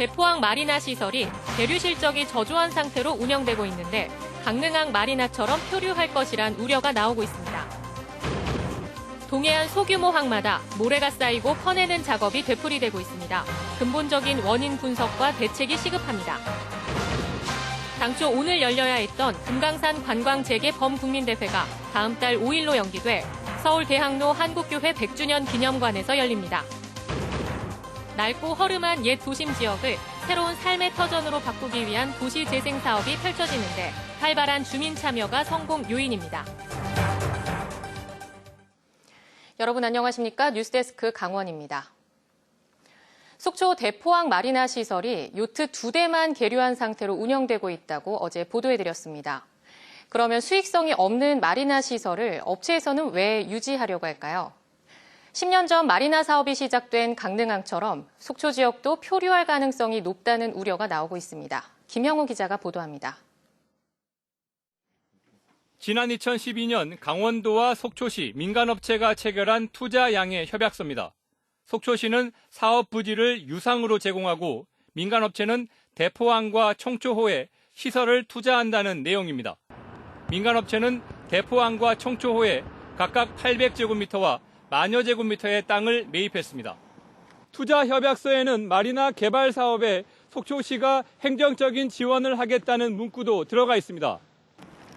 대포항 마리나 시설이 계류 실적이 저조한 상태로 운영되고 있는데 강릉항 마리나처럼 표류할 것이란 우려가 나오고 있습니다. 동해안 소규모 항마다 모래가 쌓이고 퍼내는 작업이 되풀이되고 있습니다. 근본적인 원인 분석과 대책이 시급합니다. 당초 오늘 열려야 했던 금강산 관광재개 범국민대회가 다음 달 5일로 연기돼 서울대학로 한국교회 100주년 기념관에서 열립니다. 낡고 허름한 옛 도심 지역을 새로운 삶의 터전으로 바꾸기 위한 도시재생 사업이 펼쳐지는데 활발한 주민 참여가 성공 요인입니다. 여러분 안녕하십니까? 뉴스데스크 강원입니다. 속초 대포항 마리나 시설이 요트 2대만 계류한 상태로 운영되고 있다고 어제 보도해드렸습니다. 그러면 수익성이 없는 마리나 시설을 업체에서는 왜 유지하려고 할까요? 10년 전 마리나 사업이 시작된 강릉항처럼 속초 지역도 표류할 가능성이 높다는 우려가 나오고 있습니다. 김형우 기자가 보도합니다. 지난 2012년 강원도와 속초시 민간업체가 체결한 투자양해 협약서입니다. 속초시는 사업 부지를 유상으로 제공하고 민간업체는 대포항과 청초호에 시설을 투자한다는 내용입니다. 민간업체는 대포항과 청초호에 각각 800제곱미터와 만여 제곱미터의 땅을 매입했습니다. 투자 협약서에는 마리나 개발 사업에 속초시가 행정적인 지원을 하겠다는 문구도 들어가 있습니다.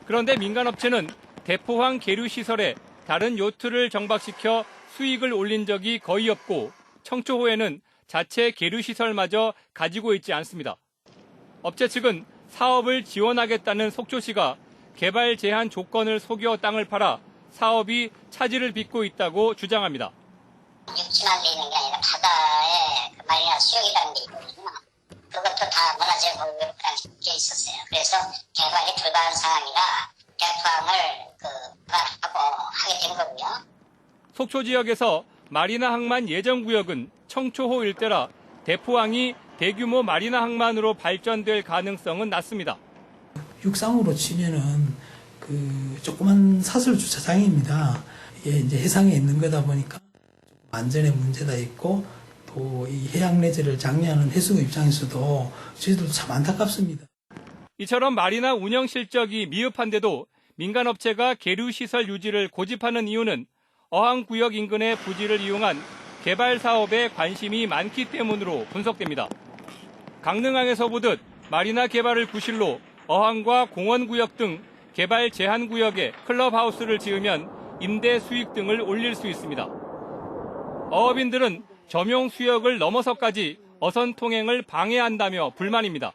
그런데 민간업체는 대포항 계류시설에 다른 요트를 정박시켜 수익을 올린 적이 거의 없고 청초호에는 자체 계류시설마저 가지고 있지 않습니다. 업체 측은 사업을 지원하겠다는 속초시가 개발 제한 조건을 속여 땅을 팔아 사업이 차질을 빚고 있다고 주장합니다. 육지만 돼 있는 게 아니라 바다에 그 마리나 수역이라는 게 있거든요. 그것도 다 문화재보호구역이라는 게 있었어요. 그래서 개발이 불가한 상황이라 대포항을 하고 하게 된 거고요. 속초 지역에서 마리나 항만 예정구역은 청초호 일대라 대포항이 대규모 마리나 항만으로 발전될 가능성은 낮습니다. 육상으로 치면은 조그만 사설 주차장입니다. 이게 이제 해상에 있는 거다 보니까 안전에 문제가 있고 또 이 해양 내재를 장려하는 해수부 입장에서도 저희들도 참 안타깝습니다. 이처럼 마리나 운영 실적이 미흡한데도 민간업체가 계류시설 유지를 고집하는 이유는 어항구역 인근의 부지를 이용한 개발 사업에 관심이 많기 때문으로 분석됩니다. 강릉항에서 보듯 마리나 개발을 구실로 어항과 공원구역 등 개발 제한구역에 클럽하우스를 지으면 임대 수익 등을 올릴 수 있습니다. 어업인들은 점용 수역을 넘어서까지 어선 통행을 방해한다며 불만입니다.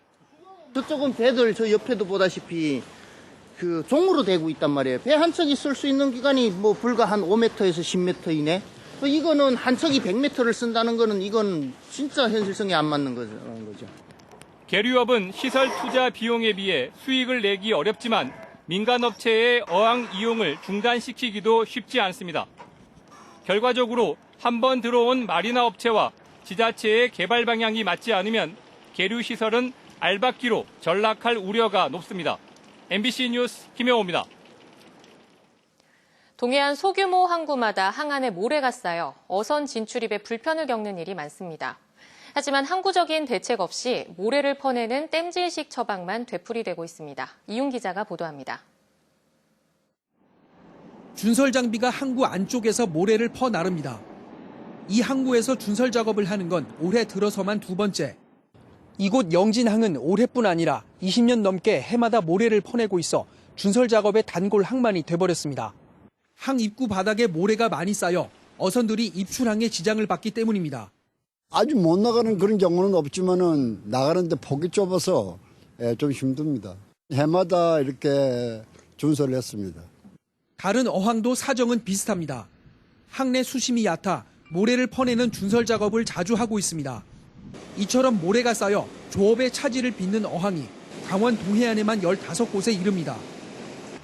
저쪽은 배들 저 옆에도 보다시피 종으로 대고 있단 말이에요. 배 한 척이 쓸 수 있는 기간이 불과 한 5m에서 10m 이내. 이거는 한 척이 100m를 쓴다는 거는 이건 진짜 현실성이 안 맞는 거죠. 계류업은 시설 투자 비용에 비해 수익을 내기 어렵지만 민간업체의 어항 이용을 중단시키기도 쉽지 않습니다. 결과적으로 한번 들어온 마리나 업체와 지자체의 개발 방향이 맞지 않으면 계류시설은 알박기로 전락할 우려가 높습니다. MBC 뉴스 김영호입니다. 동해안 소규모 항구마다 항안에 모래가 쌓여 어선 진출입에 불편을 겪는 일이 많습니다. 하지만 항구적인 대책 없이 모래를 퍼내는 땜질식 처방만 되풀이되고 있습니다. 이윤 기자가 보도합니다. 준설 장비가 항구 안쪽에서 모래를 퍼 나릅니다. 이 항구에서 준설 작업을 하는 건 올해 들어서만 두 번째. 이곳 영진항은 올해뿐 아니라 20년 넘게 해마다 모래를 퍼내고 있어 준설 작업의 단골 항만이 돼버렸습니다. 항 입구 바닥에 모래가 많이 쌓여 어선들이 입출항에 지장을 받기 때문입니다. 아주 못 나가는 그런 경우는 없지만은 나가는데 폭이 좁아서 좀 힘듭니다. 해마다 이렇게 준설을 했습니다. 다른 어항도 사정은 비슷합니다. 항내 수심이 얕아 모래를 퍼내는 준설 작업을 자주 하고 있습니다. 이처럼 모래가 쌓여 조업의 차질을 빚는 어항이 강원 동해안에만 15곳에 이릅니다.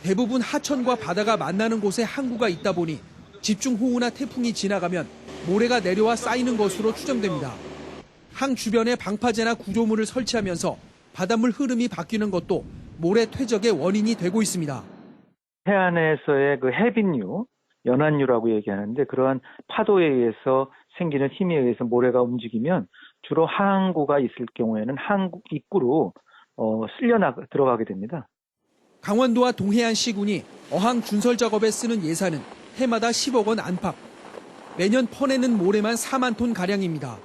대부분 하천과 바다가 만나는 곳에 항구가 있다 보니 집중호우나 태풍이 지나가면 모래가 내려와 쌓이는 것으로 추정됩니다. 항 주변에 방파제나 구조물을 설치하면서 바닷물 흐름이 바뀌는 것도 모래 퇴적의 원인이 되고 있습니다. 해안에서의 해빈류, 연안류라고 얘기하는데 그러한 파도에 의해서 생기는 힘에 의해서 모래가 움직이면 주로 하항구가 있을 경우에는 하항구 입구로 들어가게 됩니다. 강원도와 동해안 시군이 어항 준설 작업에 쓰는 예산은 해마다 10억 원 안팎. 매년 퍼내는 모래만 4만 톤 가량입니다.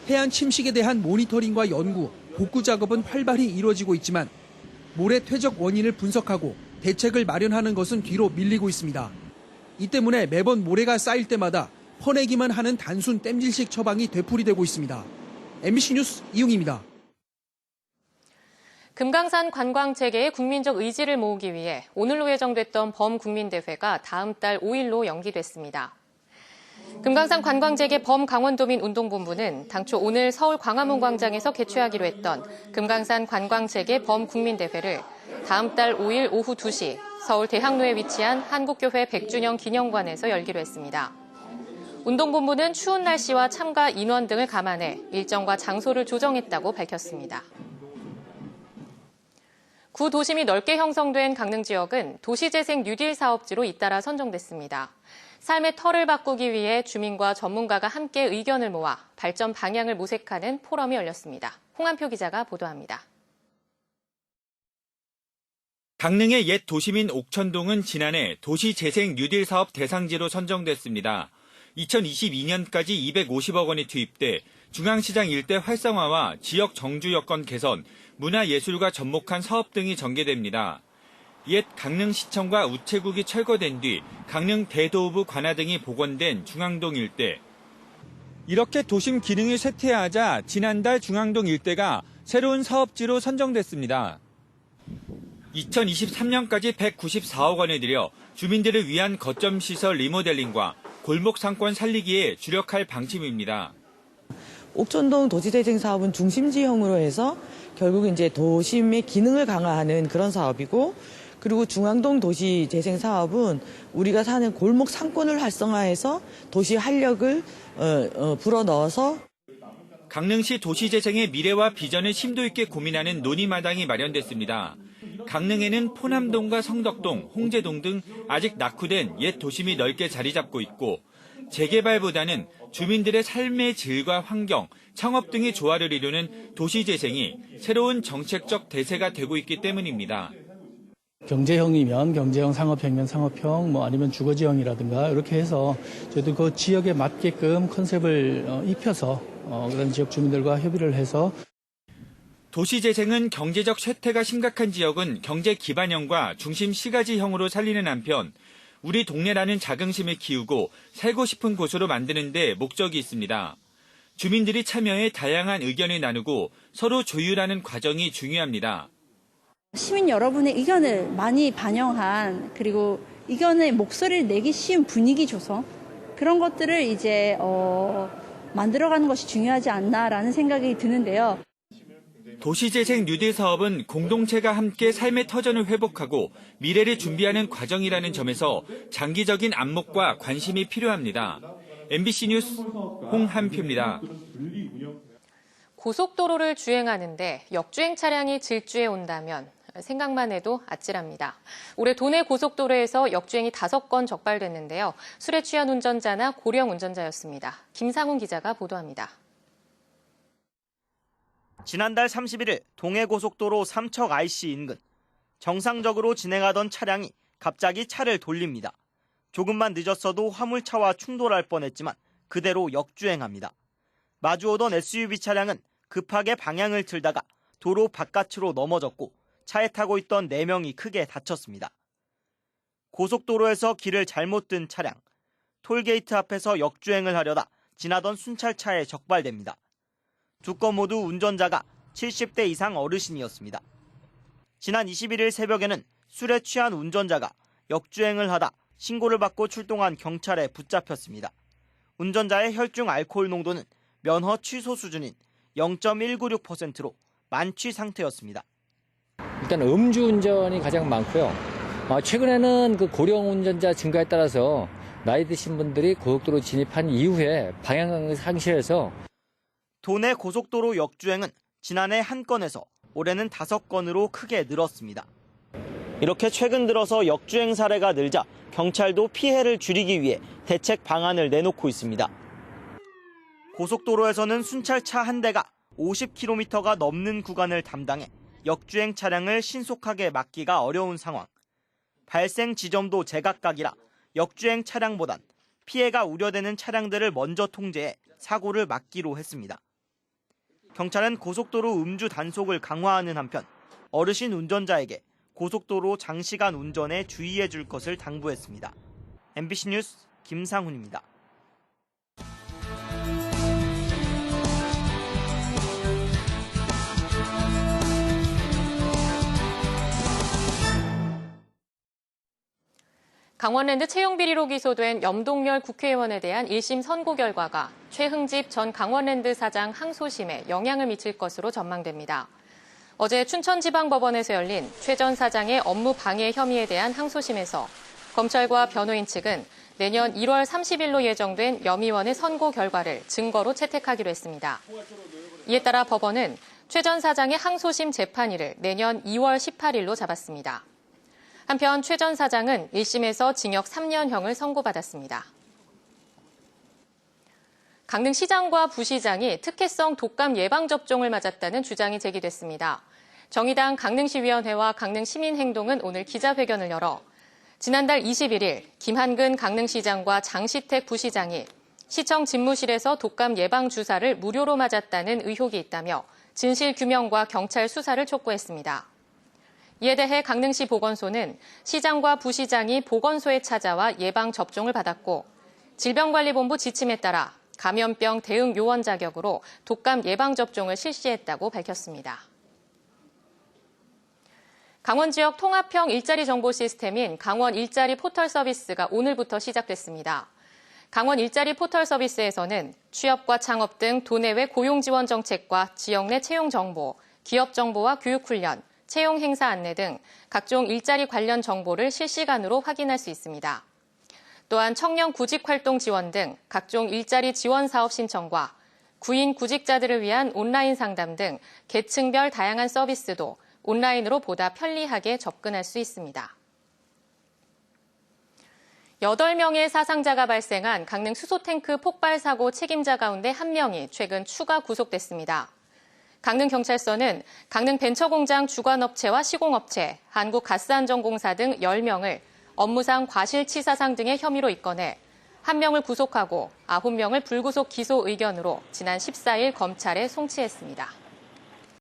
해안 침식에 대한 모니터링과 연구, 복구 작업은 활발히 이루어지고 있지만 모래 퇴적 원인을 분석하고 대책을 마련하는 것은 뒤로 밀리고 있습니다. 이 때문에 매번 모래가 쌓일 때마다 퍼내기만 하는 단순 땜질식 처방이 되풀이되고 있습니다. MBC 뉴스 이웅입니다. 금강산 관광 재개의 국민적 의지를 모으기 위해 오늘로 예정됐던 범국민대회가 다음 달 5일로 연기됐습니다. 금강산 관광 재개 범강원도민 운동본부는 당초 오늘 서울 광화문 광장에서 개최하기로 했던 금강산 관광 재개 범국민대회를 다음 달 5일 오후 2시 서울 대학로에 위치한 한국교회 100주년 기념관에서 열기로 했습니다. 운동본부는 추운 날씨와 참가 인원 등을 감안해 일정과 장소를 조정했다고 밝혔습니다. 구 도심이 넓게 형성된 강릉 지역은 도시재생 뉴딜 사업지로 잇따라 선정됐습니다. 삶의 터를 바꾸기 위해 주민과 전문가가 함께 의견을 모아 발전 방향을 모색하는 포럼이 열렸습니다. 홍한표 기자가 보도합니다. 강릉의 옛 도심인 옥천동은 지난해 도시재생 뉴딜 사업 대상지로 선정됐습니다. 2022년까지 250억 원이 투입돼 중앙시장 일대 활성화와 지역 정주 여건 개선, 문화예술과 접목한 사업 등이 전개됩니다. 옛 강릉시청과 우체국이 철거된 뒤 강릉 대도읍 관아 등이 복원된 중앙동 일대. 이렇게 도심 기능이 쇠퇴하자 지난달 중앙동 일대가 새로운 사업지로 선정됐습니다. 2023년까지 194억 원을 들여 주민들을 위한 거점 시설 리모델링과 골목 상권 살리기에 주력할 방침입니다. 옥천동 도시재생 사업은 중심지형으로 해서 결국 이제 도심의 기능을 강화하는 그런 사업이고, 그리고 중앙동 도시재생 사업은 우리가 사는 골목 상권을 활성화해서 도시 활력을 불어넣어서 강릉시 도시재생의 미래와 비전을 심도 있게 고민하는 논의마당이 마련됐습니다. 강릉에는 포남동과 성덕동, 홍제동 등 아직 낙후된 옛 도심이 넓게 자리 잡고 있고, 재개발보다는 주민들의 삶의 질과 환경, 창업 등의 조화를 이루는 도시재생이 새로운 정책적 대세가 되고 있기 때문입니다. 경제형이면 경제형, 상업형이면 상업형, 아니면 주거지형이라든가 이렇게 해서 저희도 그 지역에 맞게끔 컨셉을 입혀서 그런 지역 주민들과 협의를 해서 도시재생은 경제적 쇠퇴가 심각한 지역은 경제 기반형과 중심 시가지형으로 살리는 한편 우리 동네라는 자긍심을 키우고 살고 싶은 곳으로 만드는 데 목적이 있습니다. 주민들이 참여해 다양한 의견을 나누고 서로 조율하는 과정이 중요합니다. 시민 여러분의 의견을 많이 반영한, 그리고 의견의 목소리를 내기 쉬운 분위기 조성, 그런 것들을 이제 만들어가는 것이 중요하지 않나라는 생각이 드는데요. 도시재생 뉴딜 사업은 공동체가 함께 삶의 터전을 회복하고 미래를 준비하는 과정이라는 점에서 장기적인 안목과 관심이 필요합니다. MBC 뉴스 홍한표입니다. 고속도로를 주행하는데 역주행 차량이 질주해 온다면 생각만 해도 아찔합니다. 올해 도내 고속도로에서 역주행이 5건 적발됐는데요. 술에 취한 운전자나 고령 운전자였습니다. 김상훈 기자가 보도합니다. 지난달 31일 동해고속도로 삼척 IC 인근. 정상적으로 진행하던 차량이 갑자기 차를 돌립니다. 조금만 늦었어도 화물차와 충돌할 뻔했지만 그대로 역주행합니다. 마주오던 SUV 차량은 급하게 방향을 틀다가 도로 바깥으로 넘어졌고 차에 타고 있던 4명이 크게 다쳤습니다. 고속도로에서 길을 잘못 든 차량. 톨게이트 앞에서 역주행을 하려다 지나던 순찰차에 적발됩니다. 2건 모두 운전자가 70대 이상 어르신이었습니다. 지난 21일 새벽에는 술에 취한 운전자가 역주행을 하다 신고를 받고 출동한 경찰에 붙잡혔습니다. 운전자의 혈중 알코올 농도는 면허 취소 수준인 0.196%로 만취 상태였습니다. 일단 음주운전이 가장 많고요. 최근에는 그 고령 운전자 증가에 따라서 나이 드신 분들이 고속도로 진입한 이후에 방향을 상실해서 도내 고속도로 역주행은 지난해 1건에서 올해는 5건으로 크게 늘었습니다. 이렇게 최근 들어서 역주행 사례가 늘자 경찰도 피해를 줄이기 위해 대책 방안을 내놓고 있습니다. 고속도로에서는 순찰차 한 대가 50km가 넘는 구간을 담당해 역주행 차량을 신속하게 막기가 어려운 상황. 발생 지점도 제각각이라 역주행 차량보단 피해가 우려되는 차량들을 먼저 통제해 사고를 막기로 했습니다. 경찰은 고속도로 음주 단속을 강화하는 한편 어르신 운전자에게 고속도로 장시간 운전에 주의해 줄 것을 당부했습니다. MBC 뉴스 김상훈입니다. 강원랜드 채용비리로 기소된 염동열 국회의원에 대한 1심 선고 결과가 최흥집 전 강원랜드 사장 항소심에 영향을 미칠 것으로 전망됩니다. 어제 춘천지방법원에서 열린 최 전 사장의 업무 방해 혐의에 대한 항소심에서 검찰과 변호인 측은 내년 1월 30일로 예정된 염의원의 선고 결과를 증거로 채택하기로 했습니다. 이에 따라 법원은 최 전 사장의 항소심 재판일을 내년 2월 18일로 잡았습니다. 한편 최 전 사장은 1심에서 징역 3년형을 선고받았습니다. 강릉시장과 부시장이 특혜성 독감 예방접종을 맞았다는 주장이 제기됐습니다. 정의당 강릉시위원회와 강릉시민행동은 오늘 기자회견을 열어 지난달 21일 김한근 강릉시장과 장시택 부시장이 시청 집무실에서 독감 예방 주사를 무료로 맞았다는 의혹이 있다며 진실 규명과 경찰 수사를 촉구했습니다. 이에 대해 강릉시 보건소는 시장과 부시장이 보건소에 찾아와 예방 접종을 받았고 질병관리본부 지침에 따라 감염병 대응 요원 자격으로 독감 예방 접종을 실시했다고 밝혔습니다. 강원 지역 통합형 일자리 정보 시스템인 강원 일자리 포털 서비스가 오늘부터 시작됐습니다. 강원 일자리 포털 서비스에서는 취업과 창업 등 도내외 고용 지원 정책과 지역 내 채용 정보, 기업 정보와 교육 훈련, 채용 행사 안내 등 각종 일자리 관련 정보를 실시간으로 확인할 수 있습니다. 또한 청년 구직 활동 지원 등 각종 일자리 지원 사업 신청과 구인 구직자들을 위한 온라인 상담 등 계층별 다양한 서비스도 온라인으로 보다 편리하게 접근할 수 있습니다. 8명의 사상자가 발생한 강릉 수소탱크 폭발 사고 책임자 가운데 1명이 최근 추가 구속됐습니다. 강릉경찰서는 강릉벤처공장 주관업체와 시공업체, 한국가스안전공사 등 10명을 업무상 과실치사상 등의 혐의로 입건해 1명을 구속하고 9명을 불구속 기소 의견으로 지난 14일 검찰에 송치했습니다.